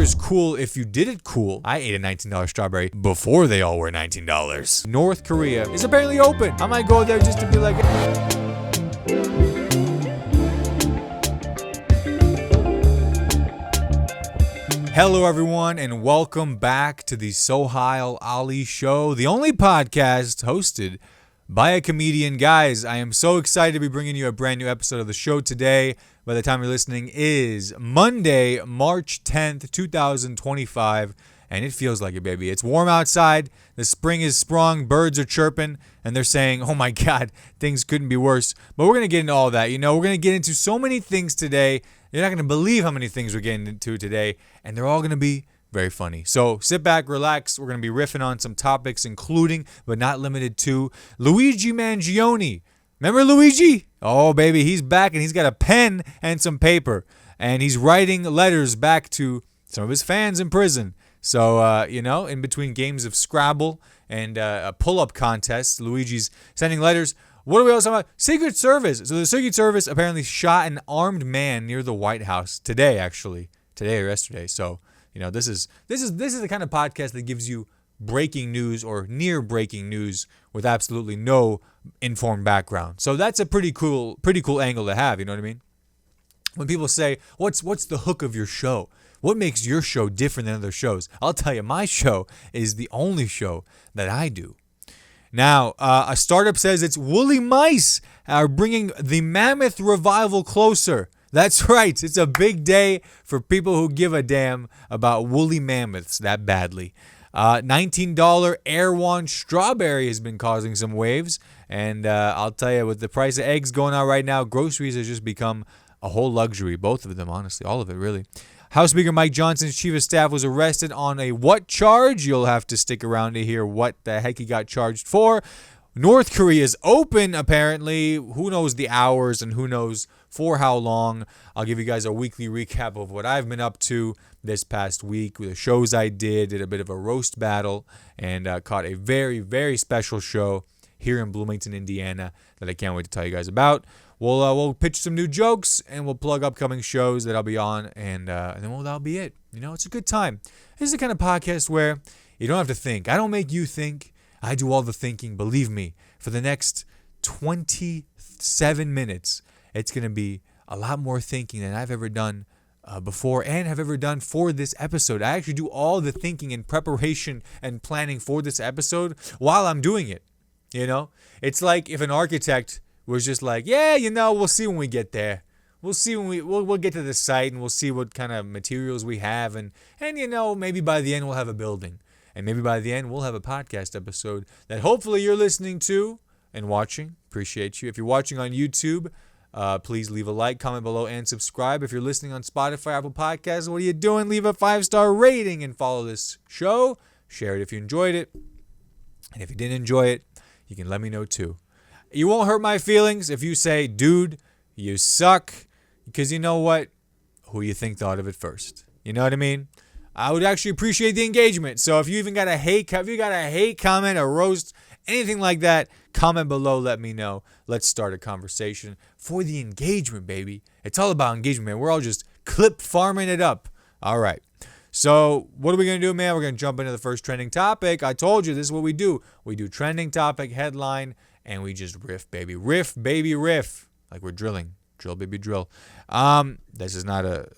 is cool if you did it cool. I ate a $19 strawberry before they all were $19. North Korea is apparently open. I might go there just to be like... Hello, everyone, and welcome back to the Sohile Ali Show, the only podcast hosted by a comedian. Guys, I am so excited to be bringing you a brand new episode of the show today. By the time you're listening is Monday, March 10th, 2025, and it feels like it, baby. It's warm outside, the spring is sprung, birds are chirping, and they're saying, oh my God, things couldn't be worse. But we're going to get into all that. You know, we're going to get into so many things today. You're not going to believe how many things we're getting into today, and they're all going to be very funny. So sit back, relax. We're going to be riffing on some topics, including, but not limited to, Luigi Mangione. Remember Luigi? Oh, baby, he's back, and he's got a pen and some paper, and he's writing letters back to some of his fans in prison. So, in between games of Scrabble and a pull-up contest, Luigi's sending letters. What are we also talking about? Secret Service. So the Secret Service apparently shot an armed man near the White House today, actually. Today or yesterday. So, this is the kind of podcast that gives you breaking news or near breaking news with absolutely no informed background. So that's a pretty cool angle to have, you know what I mean? When people say, what's the hook of your show? What makes your show different than other shows? I'll tell you, my show is the only show that I do. Now, a startup says its woolly mice are bringing the Mammoth revival closer. That's right. It's a big day for people who give a damn about woolly mammoths that badly. $19 Erewhon strawberry has been causing some waves. And I'll tell you, with the price of eggs going on right now, groceries has just become a whole luxury. Both of them, honestly. All of it, really. House Speaker Mike Johnson's chief of staff was arrested on a what charge? You'll have to stick around to hear what the heck he got charged for. North Korea is open, apparently. Who knows the hours and who knows for how long. I'll give you guys a weekly recap of what I've been up to this past week with the shows I did a bit of a roast battle, and caught a very, very special show here in Bloomington, Indiana that I can't wait to tell you guys about. We'll pitch some new jokes, and we'll plug upcoming shows that I'll be on, and then that'll be it. It's a good time. This is the kind of podcast where you don't have to think. I don't make you think. I do all the thinking. Believe me, for the next 27 minutes, it's going to be a lot more thinking than I've ever done before and have ever done for this episode. I actually do all the thinking and preparation and planning for this episode while I'm doing it. It's like if an architect was just like, we'll see when we get there. We'll see when we'll get to the site, and we'll see what kind of materials we have, and maybe by the end we'll have a building, and maybe by the end we'll have a podcast episode that hopefully you're listening to and watching. Appreciate you. If you're watching on YouTube, please leave a like, comment below, and subscribe. If you're listening on Spotify, Apple Podcasts, what are you doing? Leave a 5-star rating and follow this show. Share it if you enjoyed it, and if you didn't enjoy it, you can let me know too. You won't hurt my feelings if you say, dude, you suck, because you know what? Who you think thought of it first? You know what I mean? I would actually appreciate the engagement. So if you even got a hate comment, a roast, anything like that, comment below, let me know. Let's start a conversation for the engagement, baby. It's all about engagement, man. We're all just clip farming it up. All right. So what are we going to do, man? We're going to jump into the first trending topic. I told you this is what we do. We do trending topic, headline, and we just riff, baby. Riff, baby, riff. Like we're drilling. Drill, baby, drill. This is not a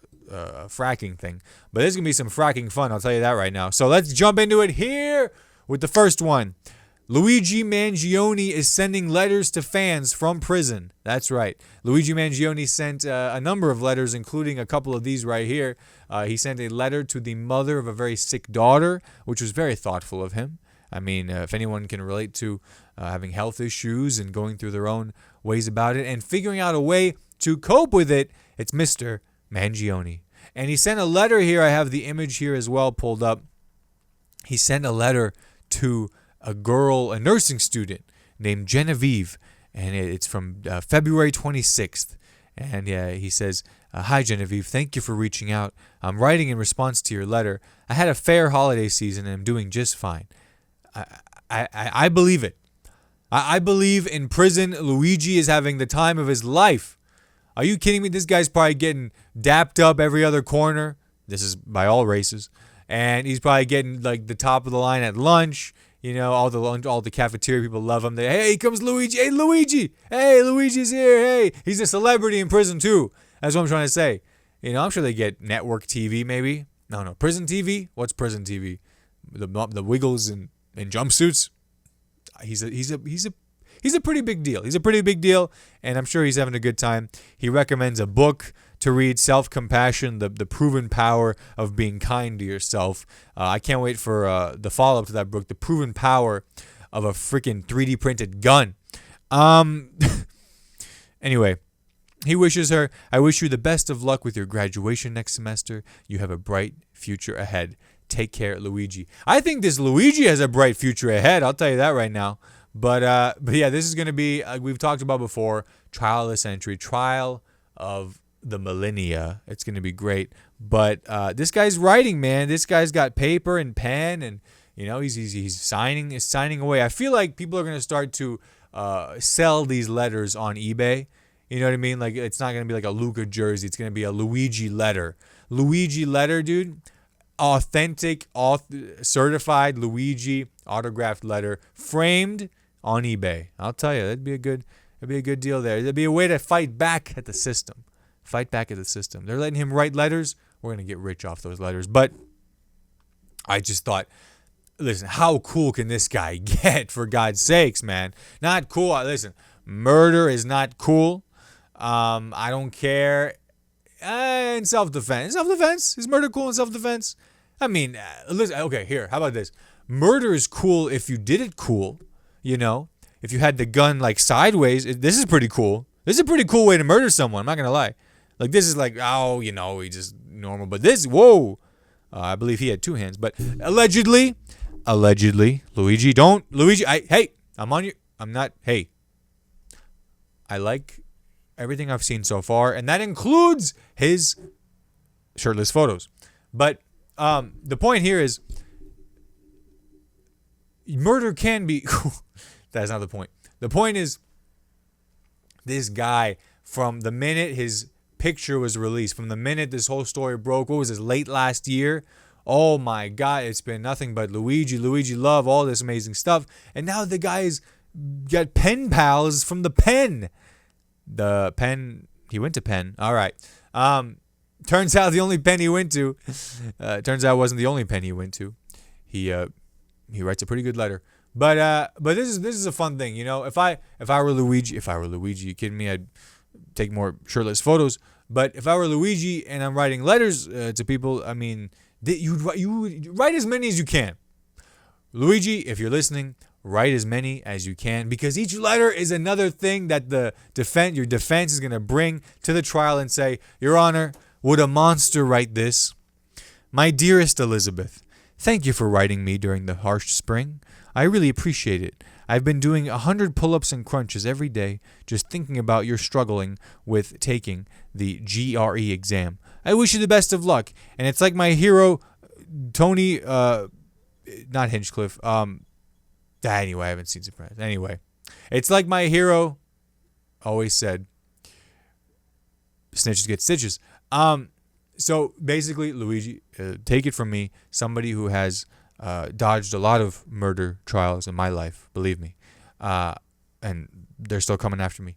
fracking thing. But there's going to be some fracking fun, I'll tell you that right now. So let's jump into it here with the first one. Luigi Mangione is sending letters to fans from prison. That's right. Luigi Mangione sent a number of letters, including a couple of these right here. He sent a letter to the mother of a very sick daughter, which was very thoughtful of him. I mean, if anyone can relate to having health issues and going through their own ways about it and figuring out a way to cope with it, it's Mr. Mangione. And he sent a letter here. I have the image here as well pulled up. He sent a letter to a nursing student named Genevieve, and it's from February 26th. And he says, hi, Genevieve. Thank you for reaching out. I'm writing in response to your letter. I had a fair holiday season and I'm doing just fine. I believe it. I believe in prison, Luigi is having the time of his life. Are you kidding me? This guy's probably getting dapped up every other corner. This is by all races. And he's probably getting like the top of the line at lunch. You know, all the cafeteria people love him. Hey, here comes Luigi. Hey, Luigi. Hey, Luigi's here. Hey, he's a celebrity in prison too. That's what I'm trying to say. You know, I'm sure they get network TV maybe. No, prison TV. What's prison TV? The Wiggles and jumpsuits. He's a pretty big deal. He's a pretty big deal, and I'm sure he's having a good time. He recommends a book to read, Self-Compassion, the proven power of being kind to yourself. I can't wait for the follow-up to that book, The Proven Power of a Freaking 3D Printed Gun. Anyway, he wishes her, I wish you the best of luck with your graduation next semester. You have a bright future ahead. Take care, Luigi. I think this Luigi has a bright future ahead. I'll tell you that right now. But yeah, this is going to be, we've talked about before, trial of the century, trial of the millennia. It's going to be great. But this guy's writing, man. This guy's got paper and pen, and you know he's signing away. I feel like people are going to start to sell these letters on eBay. You know what I mean? Like it's not going to be like a Luca jersey. It's going to be a Luigi letter. Luigi letter, dude. Authentic, certified Luigi autographed letter, framed on eBay. I'll tell you, that'd be a good deal there. That'd be a way to fight back at the system. They're letting him write letters. We're gonna get rich off those letters. But I just thought, listen, how cool can this guy get? For God's sakes, man, not cool. Listen, murder is not cool. I don't care. In self-defense. Is murder cool in self-defense? I mean, listen, okay, here, how about this? Murder is cool if you did it cool, you know? If you had the gun, like, sideways, this is pretty cool. This is a pretty cool way to murder someone, I'm not going to lie. Like, this is like, oh, you know, he just normal. But this, whoa. I believe he had two hands. But allegedly, Luigi, I'm on you. I'm not, hey. I like everything I've seen so far, and that includes his shirtless photos. But the point here is murder can be cool. That's not the point. The point is this guy, from the minute his picture was released, from the minute this whole story broke, what was this, late last year? Oh my God, it's been nothing but Luigi love, all this amazing stuff. And now the guy's got pen pals from the pen. The pen, he went to Penn. All right. Turns out the only pen he went to, turns out it wasn't the only pen he went to. He writes a pretty good letter. But this is a fun thing, you know. If I were Luigi, you kidding me? I'd take more shirtless photos. But if I were Luigi and I'm writing letters to people, I mean, you would write as many as you can. Luigi, if you're listening, write as many as you can, because each letter is another thing that your defense is going to bring to the trial and say, Your Honor, would a monster write this? My dearest Elizabeth, thank you for writing me during the harsh spring. I really appreciate it. I've been doing 100 pull-ups and crunches every day just thinking about your struggling with taking the GRE exam. I wish you the best of luck. And it's like my hero, Tony, not Hinchcliffe, anyway, I haven't seen Surprise. Anyway, it's like my hero always said, snitches get stitches. So basically, Luigi, take it from me, somebody who has dodged a lot of murder trials in my life, believe me, and they're still coming after me.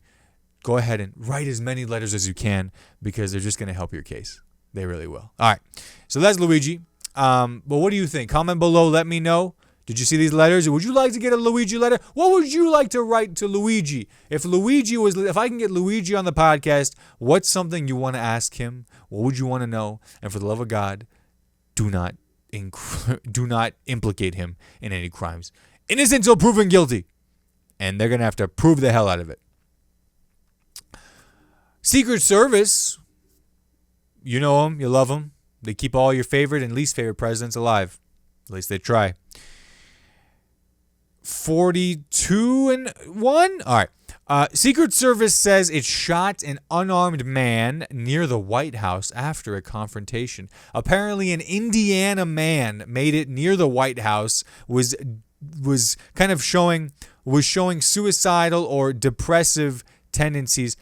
Go ahead and write as many letters as you can, because they're just going to help your case. They really will. All right, so that's Luigi. But what do you think? Comment below, let me know. Did you see these letters? Would you like to get a Luigi letter? What would you like to write to Luigi? If I can get Luigi on the podcast, what's something you want to ask him? What would you want to know? And for the love of God, do not implicate him in any crimes. Innocent until proven guilty. And they're going to have to prove the hell out of it. Secret Service. You know them. You love them. They keep all your favorite and least favorite presidents alive. At least they try. 42-1? All right. Secret Service says it shot an unarmed man near the White House after a confrontation. Apparently, an Indiana man made it near the White House, was showing suicidal or depressive tendencies.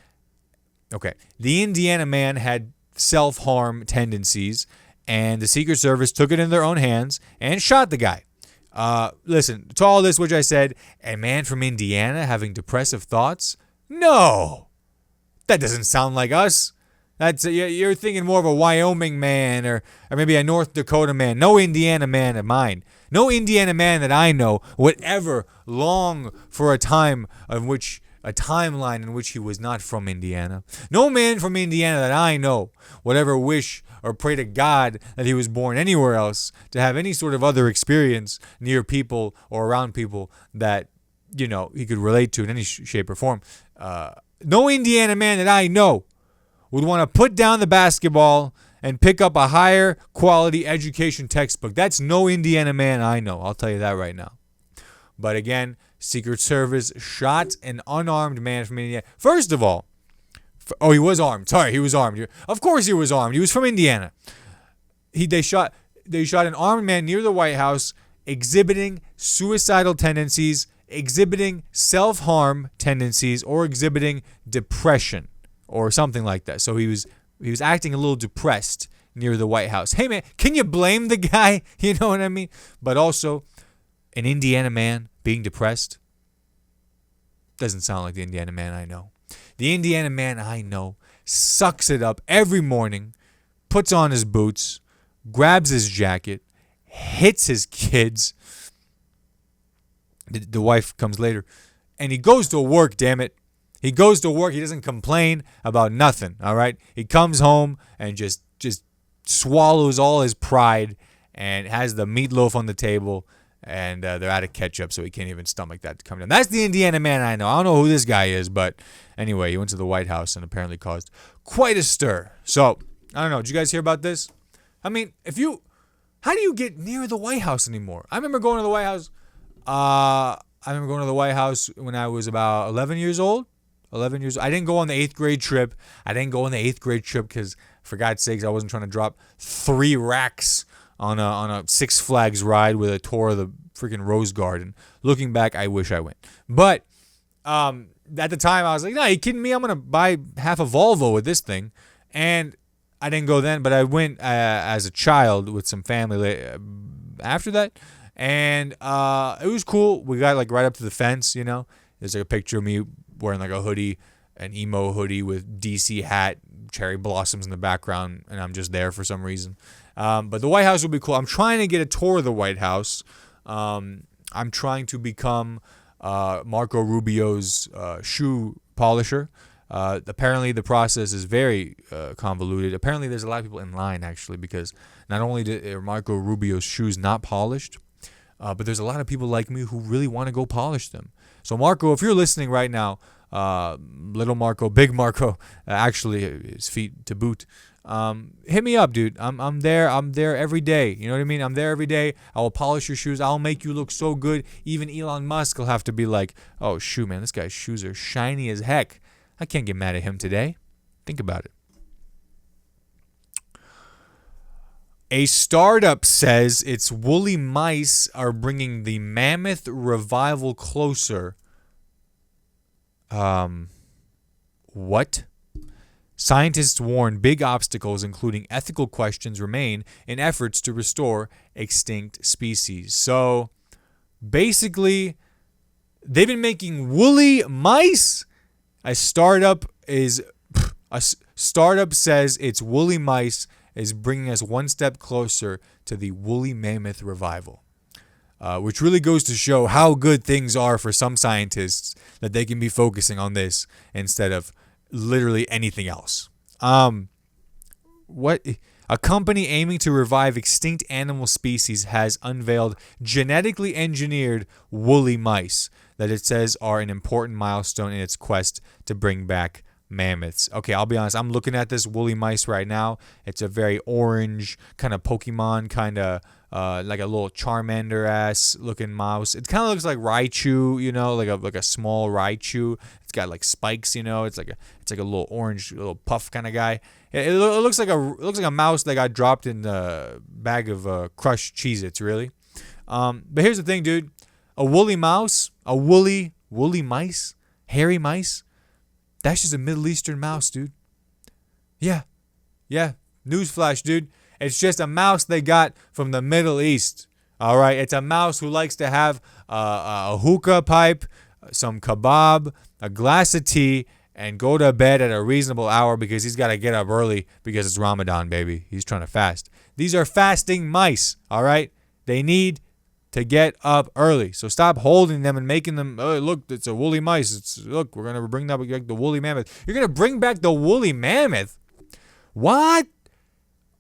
Okay. The Indiana man had self-harm tendencies, and the Secret Service took it in their own hands and shot the guy. Listen, to all this which I said, a man from Indiana having depressive thoughts? No, that doesn't sound like us. You're thinking more of a Wyoming man or maybe a North Dakota man. No Indiana man of mine. No Indiana man that I know would ever long for a timeline in which he was not from Indiana. No man from Indiana that I know would ever wish or pray to God that he was born anywhere else to have any sort of other experience near people or around people that, he could relate to in any shape or form. No Indiana man that I know would want to put down the basketball and pick up a higher quality education textbook. That's no Indiana man I know. I'll tell you that right now. But again, Secret Service shot an unarmed man from Indiana. First of all, he was armed. Sorry, he was armed. Of course he was armed. He was from Indiana. They shot an armed man near the White House exhibiting suicidal tendencies, exhibiting self-harm tendencies, or exhibiting depression or something like that. So he was acting a little depressed near the White House. Hey man, can you blame the guy? You know what I mean? But also, an Indiana man being depressed doesn't sound like the Indiana man I know. The Indiana man I know sucks it up every morning, puts on his boots, grabs his jacket, hits his kids. The wife comes later, and he goes to work, damn it. He goes to work. He doesn't complain about nothing, all right? He comes home and just swallows all his pride and has the meatloaf on the table, and they're out of ketchup, so he can't even stomach that to come down. That's the Indiana man I know. I don't know who this guy is, but anyway, he went to the White House and apparently caused quite a stir. So, I don't know. Did you guys hear about this? I mean, how do you get near the White House anymore? I remember going to the White House. When I was about 11 years old. 11 years old. I didn't go on the 8th grade trip. Because, for God's sakes, I wasn't trying to drop 3 racks on a Six Flags ride with a tour of the freaking Rose Garden. Looking back, I wish I went. But at the time, I was like, no, you kidding me? I'm going to buy half a Volvo with this thing. And I didn't go then, but I went as a child with some family after that. And it was cool. We got right up to the fence, There's a picture of me wearing a hoodie, an emo hoodie with DC hat, cherry blossoms in the background, and I'm just there for some reason. But the White House would be cool. I'm trying to get a tour of the White House. I'm trying to become Marco Rubio's shoe polisher. Apparently the process is very convoluted. Apparently there's a lot of people in line, actually, because not only are Marco Rubio's shoes not polished, but there's a lot of people like me who really want to go polish them. So Marco, if you're listening right now, little Marco, big Marco, actually his feet to boot, hit me up, dude. I'm there every day. You know what I mean? I'm there every day. I will polish your shoes. I'll make you look so good. Even Elon Musk will have to be like, oh, shoot, man, this guy's shoes are shiny as heck. I can't get mad at him today. Think about it. A startup says its woolly mice are bringing the Mammoth revival closer. What? Scientists warn big obstacles, including ethical questions, remain in efforts to restore extinct species. So, basically, they've been making woolly mice. A startup says its woolly mice is bringing us one step closer to the woolly mammoth revival, which really goes to show how good things are for some scientists that they can be focusing on this instead of literally anything else. What? A company aiming to revive extinct animal species has unveiled genetically engineered woolly mice that it says are an important milestone in its quest to bring back mammoths. Okay, I'll be honest. I'm looking at this woolly mice right now. It's a very orange kind of Pokemon, kind of like a little Charmander-ass looking mouse. It kind of looks like Raichu, like a small Raichu. It's got spikes, It's like a little orange, little puff kind of guy. It looks like a mouse that got dropped in the bag of crushed Cheez-Its, really. But here's the thing, dude. A woolly mouse, woolly mice, hairy mice. That's just a Middle Eastern mouse, dude. Yeah. Newsflash, dude. It's just a mouse they got from the Middle East. All right, it's a mouse who likes to have a hookah pipe, some kebab, a glass of tea, and go to bed at a reasonable hour because he's got to get up early because it's Ramadan, baby. He's trying to fast. These are fasting mice, all right? They need to get up early. So stop holding them and making them, oh, look, it's a woolly mice. Look, we're going to bring back the woolly mammoth. You're going to bring back the woolly mammoth? What?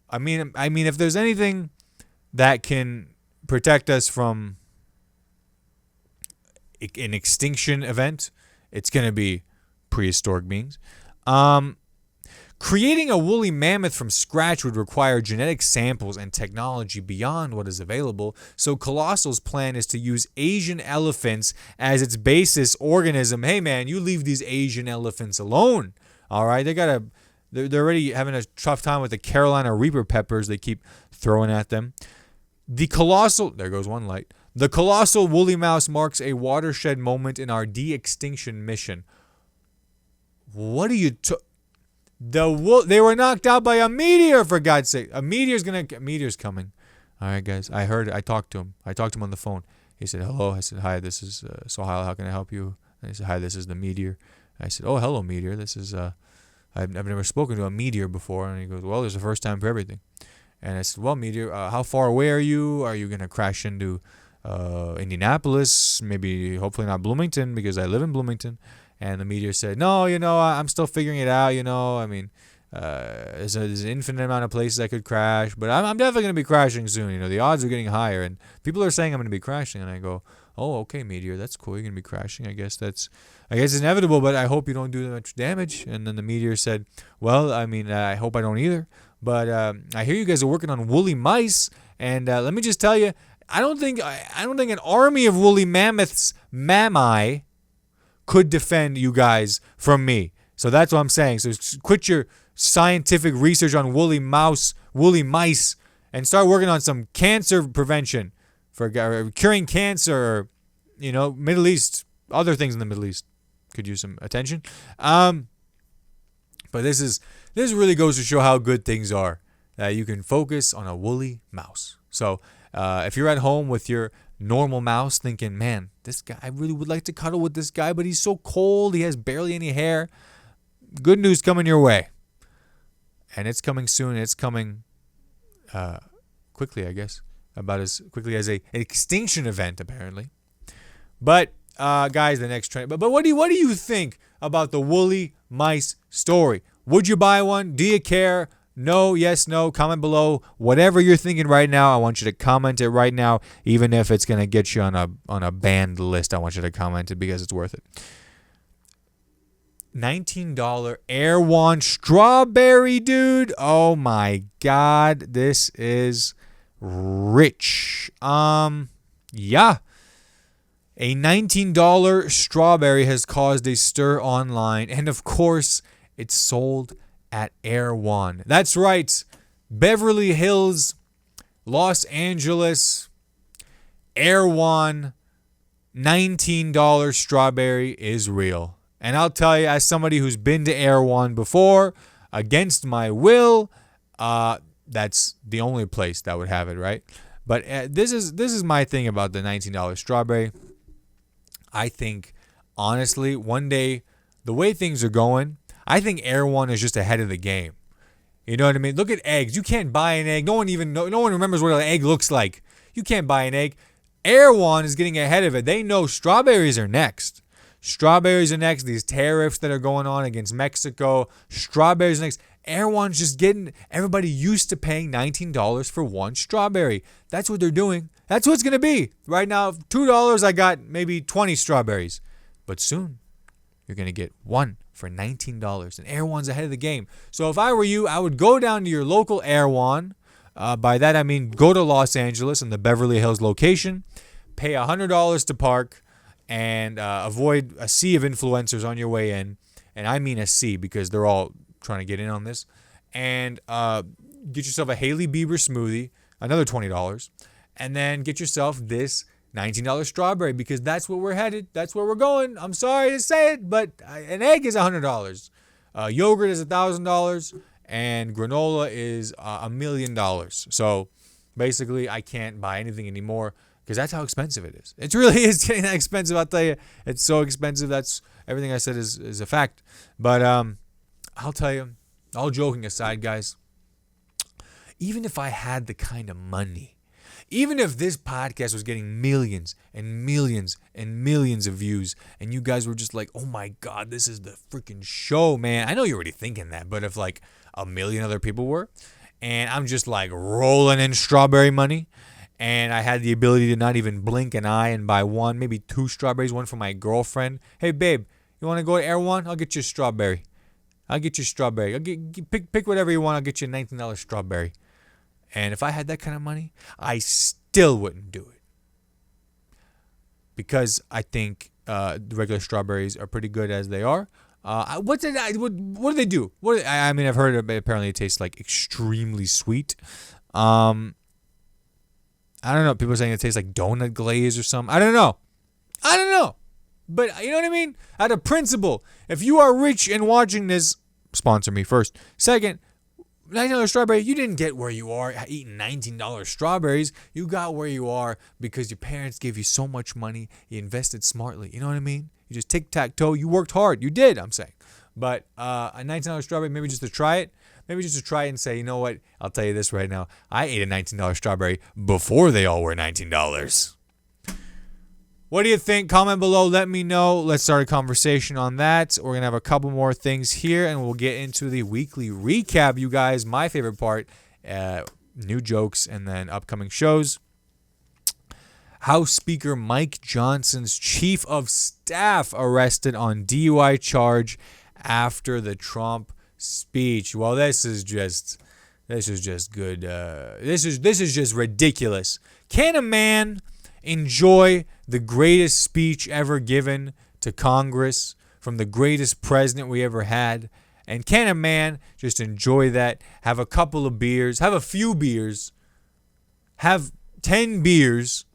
I mean, if there's anything that can protect us from an extinction event, it's going to be prehistoric beings. Creating a woolly mammoth from scratch would require genetic samples and technology beyond what is available, so Colossal's plan is to use Asian elephants as its basis organism. Hey man, you leave these Asian elephants alone. All right, they're already having a tough time with the Carolina Reaper peppers they keep throwing at them. There goes one light. The colossal woolly mouse marks a watershed moment in our de-extinction mission. What are you they were knocked out by a meteor, for God's sake. Meteor's coming. All right, guys. I talked to him. On the phone. He said, hello. I said, hi, this is Sohile. How can I help you? And he said, hi, this is the meteor. I said, oh, hello, meteor. This is, I've never spoken to a meteor before. And he goes, well, there's a first time for everything. And I said, well, meteor, how far away are you? Are you going to crash into Indianapolis? Maybe, hopefully not Bloomington, because I live in Bloomington. And the meteor said, no, I'm still figuring it out, there's an infinite amount of places I could crash, but I'm definitely going to be crashing soon. The odds are getting higher, and people are saying I'm going to be crashing. And I go, oh, okay, meteor, that's cool. You're going to be crashing. I guess it's inevitable, but I hope you don't do that much damage. And then the meteor said, well, I hope I don't either. But I hear you guys are working on woolly mice, and let me just tell you, I don't think an army of woolly mammoths, mammae, could defend you guys from me. So that's what I'm saying. So quit your scientific research on woolly mice, and start working on some cancer prevention for curing cancer. Middle East, other things in the Middle East could use some attention. But this really goes to show how good things are, that you can focus on a woolly mouse. So if you're at home with your normal mouse thinking, man, this guy, I really would like to cuddle with this guy, but he's so cold, he has barely any hair. Good news coming your way. And it's coming soon. It's coming quickly, I guess. About as quickly as an extinction event, apparently. But, guys, the next trend. But what do you think about the woolly mice story? Would you buy one? Do you care? No, yes, no, comment below. Whatever you're thinking right now, I want you to comment it right now. Even if it's going to get you on a banned list, I want you to comment it because it's worth it. $19 Erewhon strawberry, dude. Oh my God, this is rich. Yeah. A $19 strawberry has caused a stir online, and of course, it's sold at Erewhon. That's right. Beverly Hills, Los Angeles, Erewhon, $19 strawberry is real. And I'll tell you, as somebody who's been to Erewhon before, against my will, that's the only place that would have it, right? But this is my thing about the $19 strawberry. I think, honestly, one day, the way things are going, I think Erewhon is just ahead of the game. You know what I mean? Look at eggs. You can't buy an egg. No one remembers what an egg looks like. You can't buy an egg. Erewhon is getting ahead of it. They know strawberries are next. Strawberries are next. These tariffs that are going on against Mexico. Strawberries are next. Erewhon's just getting everybody used to paying $19 for one strawberry. That's what they're doing. That's what it's going to be. Right now, $2, I got maybe 20 strawberries. But soon, you're going to get one for $19. And Erewhon's ahead of the game. So if I were you, I would go down to your local Erewhon. By that, I mean go to Los Angeles in the Beverly Hills location. Pay $100 to park. And avoid a sea of influencers on your way in. And I mean a sea because they're all trying to get in on this. And get yourself a Hailey Bieber smoothie, another $20. And then get yourself this $19 strawberry because that's where we're headed. That's where we're going. I'm sorry to say it, but an egg is $100. Yogurt is $1,000. and granola is $1,000,000. So basically, I can't buy anything anymore because that's how expensive it is. It really is getting that expensive. I'll tell you, it's so expensive. That's everything I said is a fact. But I'll tell you, all joking aside, guys, even if I had the kind of money, even if this podcast was getting millions and millions and millions of views, and you guys were just like, oh my God, this is the freaking show, man. I know you're already thinking that, but if like 1,000,000 other people were, and I'm just like rolling in strawberry money, and I had the ability to not even blink an eye and buy one, maybe 2 strawberries, one for my girlfriend. Hey, babe, you want to go to Erewhon? I'll get you a strawberry. I'll pick whatever you want. I'll get you a $19 strawberry. And if I had that kind of money, I still wouldn't do it. Because I think the regular strawberries are pretty good as they are. What do they do? I've heard apparently it tastes like extremely sweet. I don't know. People are saying it tastes like donut glaze or something. I don't know. But you know what I mean? Out of principle, if you are rich and watching this, sponsor me first. Second, $19 strawberry, you didn't get where you are eating $19 strawberries. You got where you are because your parents gave you so much money. You invested smartly. You know what I mean? You just tic-tac-toe. You worked hard. You did, I'm saying. But a $19 strawberry, maybe just to try it. Maybe just to try it and say, you know what? I'll tell you this right now. I ate a $19 strawberry before they all were $19. What do you think? Comment below. Let me know. Let's start a conversation on that. We're going to have a couple more things here, and we'll get into the weekly recap, you guys. My favorite part, new jokes, and then upcoming shows. House Speaker Mike Johnson's chief of staff arrested on DUI charge after the Trump speech. Well, this is just good. This is just ridiculous. Can a man enjoy the greatest speech ever given to Congress from the greatest president we ever had? And can a man just enjoy that, have a couple of beers, have a few beers, have 10 beers,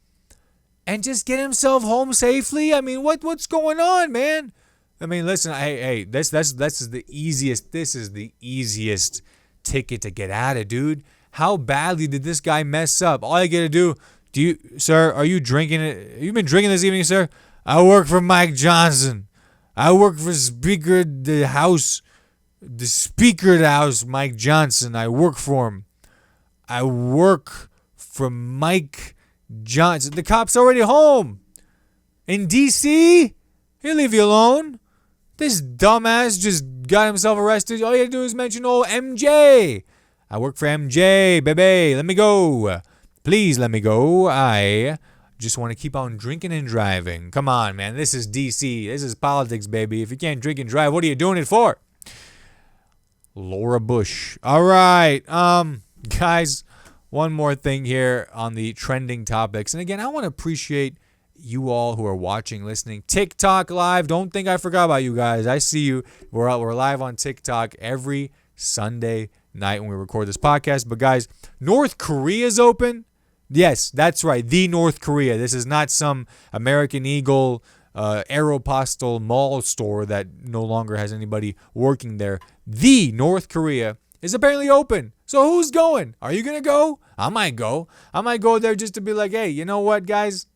and just get himself home safely? I mean, what's going on, man? I mean, listen, hey, this is the easiest. This is the easiest ticket to get out of, dude. How badly did this guy mess up? All I gotta do. Sir, are you drinking it? You've been drinking this evening, sir? I work for Mike Johnson. I work for Speaker of the House, Mike Johnson. I work for him. I work for Mike Johnson. The cop's already home. In D.C.? He'll leave you alone. This dumbass just got himself arrested. All you gotta do is mention old MJ. I work for MJ, baby. Let me go. Please let me go. I just want to keep on drinking and driving. Come on, man. This is D.C. This is politics, baby. If you can't drink and drive, what are you doing it for? Laura Bush. All right. Guys, one more thing here on the trending topics. And again, I want to appreciate you all who are watching, listening. TikTok live. Don't think I forgot about you guys. I see you. We're live on TikTok every Sunday night when we record this podcast. But guys, North Korea's open. Yes, that's right. The North Korea. This is not some American Eagle Aeropostale mall store that no longer has anybody working there. The North Korea is apparently open. So who's going? Are you going to go? I might go. I might go there just to be like, hey, you know what, guys?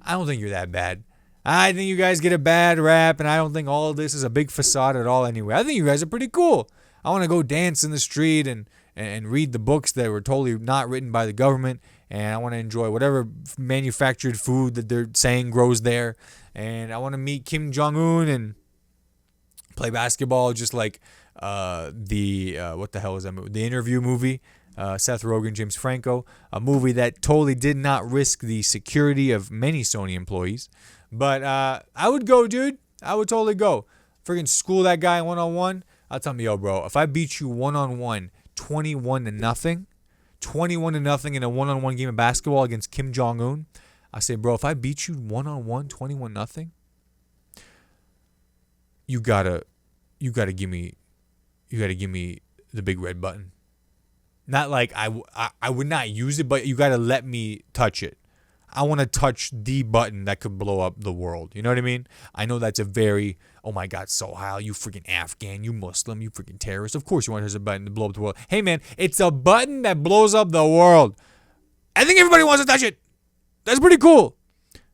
I don't think you're that bad. I think you guys get a bad rap, and I don't think all of this is a big facade at all anyway. I think you guys are pretty cool. I want to go dance in the street and read the books that were totally not written by the government. And I want to enjoy whatever manufactured food that they're saying grows there. And I want to meet Kim Jong-un and play basketball just like what the hell is that movie? The Interview movie. Seth Rogen, James Franco. A movie that totally did not risk the security of many Sony employees. But I would go, dude. I would totally go. Freaking school that guy one-on-one. I'll tell him, yo, bro, if I beat you one-on-one 21-0, 21-0 in a one-on-one game of basketball against Kim Jong-un, I say, bro, if I beat you one-on-one 21-0, you gotta give me the big red button. Not like I would not use it, but you gotta let me touch it. I want to touch the button that could blow up the world. You know what I mean? I know that's a very, oh my God, Sohile, you freaking Afghan, you Muslim, you freaking terrorist. Of course you want to touch a button to blow up the world. Hey man, it's a button that blows up the world. I think everybody wants to touch it. That's pretty cool.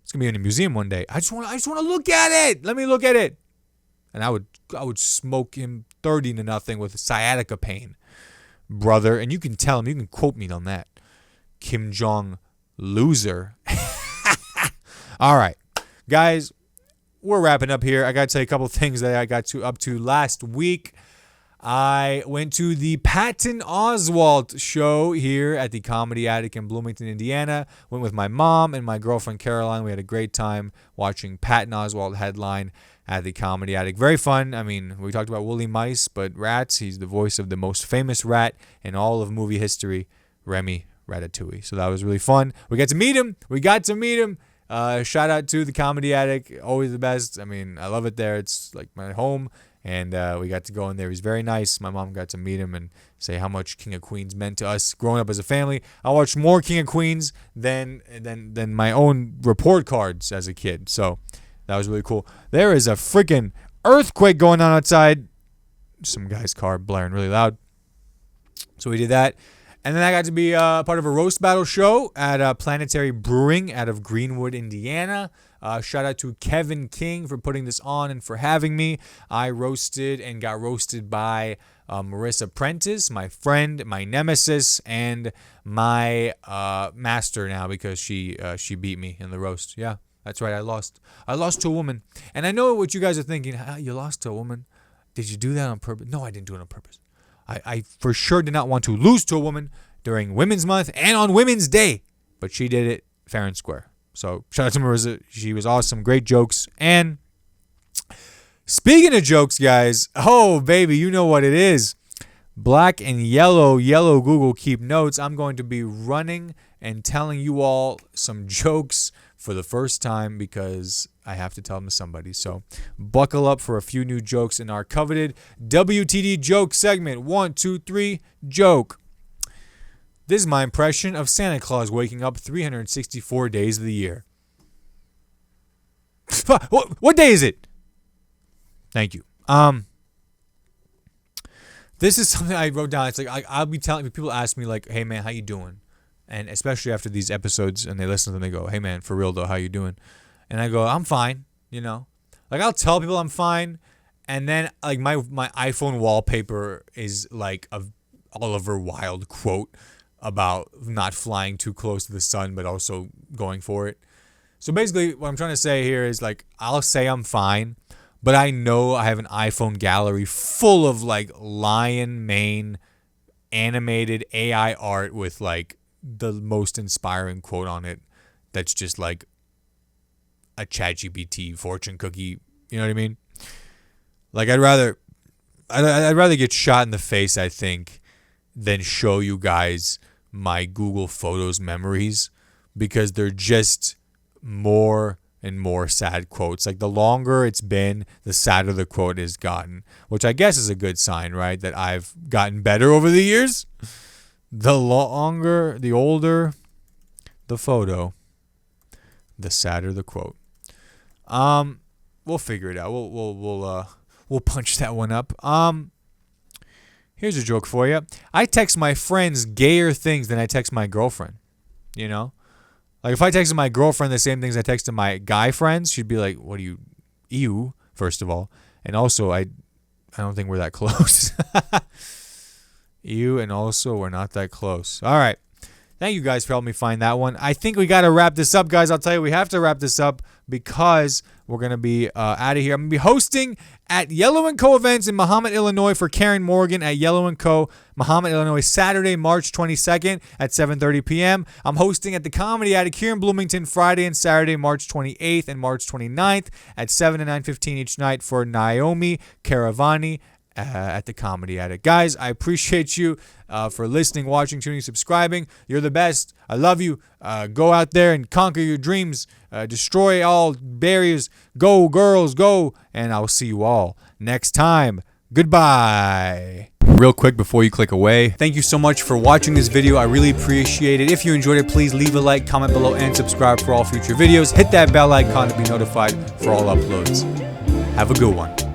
It's gonna be in a museum one day. I just want to look at it. Let me look at it. And I would smoke him 30-0 with sciatica pain, brother. And you can tell him, you can quote me on that. Kim Jong loser. All right, guys, we're wrapping up here. I got to tell you a couple of things that I got up to last week. I went to the Patton Oswalt show here at the Comedy Attic in Bloomington, Indiana. Went with my mom and my girlfriend Caroline. We had a great time watching Patton Oswalt headline at the Comedy Attic. Very fun. I mean, we talked about woolly mice, but rats. He's the voice of the most famous rat in all of movie history, Remy Ratatouille. So that was really fun. We got to meet him. Shout out to the Comedy Attic. Always the best. I mean, I love it there. It's like my home. And we got to go in there. He's very nice. My mom got to meet him and say how much King of Queens meant to us growing up as a family. I watched more King of Queens than my own report cards as a kid. So that was really cool. There is a freaking earthquake going on outside. Some guy's car blaring really loud. So we did that. And then I got to be part of a roast battle show at Planetary Brewing out of Greenwood, Indiana. Shout out to Kevin King for putting this on and for having me. I roasted and got roasted by Marissa Prentice, my friend, my nemesis, and my master now because she beat me in the roast. Yeah, that's right. I lost to a woman. And I know what you guys are thinking. You lost to a woman? Did you do that on purpose? No, I didn't do it on purpose. I for sure did not want to lose to a woman during Women's Month and on Women's Day. But she did it fair and square. So shout out to Marissa. She was awesome. Great jokes. And speaking of jokes, guys. Oh, baby, you know what it is. Black and yellow Google keep notes. I'm going to be running and telling you all some jokes for the first time because I have to tell them to somebody. So buckle up for a few new jokes in our coveted WTD joke segment. 1, 2, 3, joke. This is my impression of Santa Claus waking up 364 days of the year. What day is it? Thank you. This is something I wrote down. It's like I'll be telling people ask me like, "Hey man, how you doing?" And especially after these episodes, and they listen to them, they go, "Hey man, for real though, how you doing?" And I go, "I'm fine." You know, like I'll tell people I'm fine, and then like my iPhone wallpaper is like a Oliver Wilde quote about not flying too close to the sun, but also going for it. So basically, what I'm trying to say here is like I'll say I'm fine, but I know I have an iPhone gallery full of like lion mane animated AI art with like the most inspiring quote on it that's just like a ChatGPT fortune cookie. You know what I mean? Like I'd rather get shot in the face, I think, than show you guys my Google Photos memories because they're just more and more sad quotes. Like the longer it's been, the sadder the quote has gotten, which I guess is a good sign, right? That I've gotten better over the years. The older the photo, the sadder the quote. We'll figure it out. We'll punch that one up. Here's a joke for you. I text my friends gayer things than I text my girlfriend. You know? Like if I texted my girlfriend the same things I texted my guy friends, she'd be like, "What are you, ew," first of all. And also, I don't think we're that close. Ew, and also we're not that close. All right. Thank you guys for helping me find that one. I think we got to wrap this up, guys. I'll tell you, we have to wrap this up because we're going to be out of here. I'm going to be hosting at Yellow & Co. events in Mahomet, Illinois for Karen Morgan at Yellow & Co. Mahomet, Illinois, Saturday, March 22nd at 7:30 p.m. I'm hosting at the Comedy Attic here in Bloomington Friday and Saturday, March 28th and March 29th at 7 and 9:15 each night for Naomi Caravani at the Comedy Attic. Guys, I appreciate you for listening, watching, tuning, subscribing. You're the best. I love you. Go out there and conquer your dreams. Destroy all barriers. Go, girls, go. And I'll see you all next time. Goodbye. real quick before you click away. Thank you so much for watching this video. I really appreciate it. If you enjoyed it, please leave a like, comment below, and subscribe for all future videos. Hit that bell icon to be notified for all uploads. Have a good one.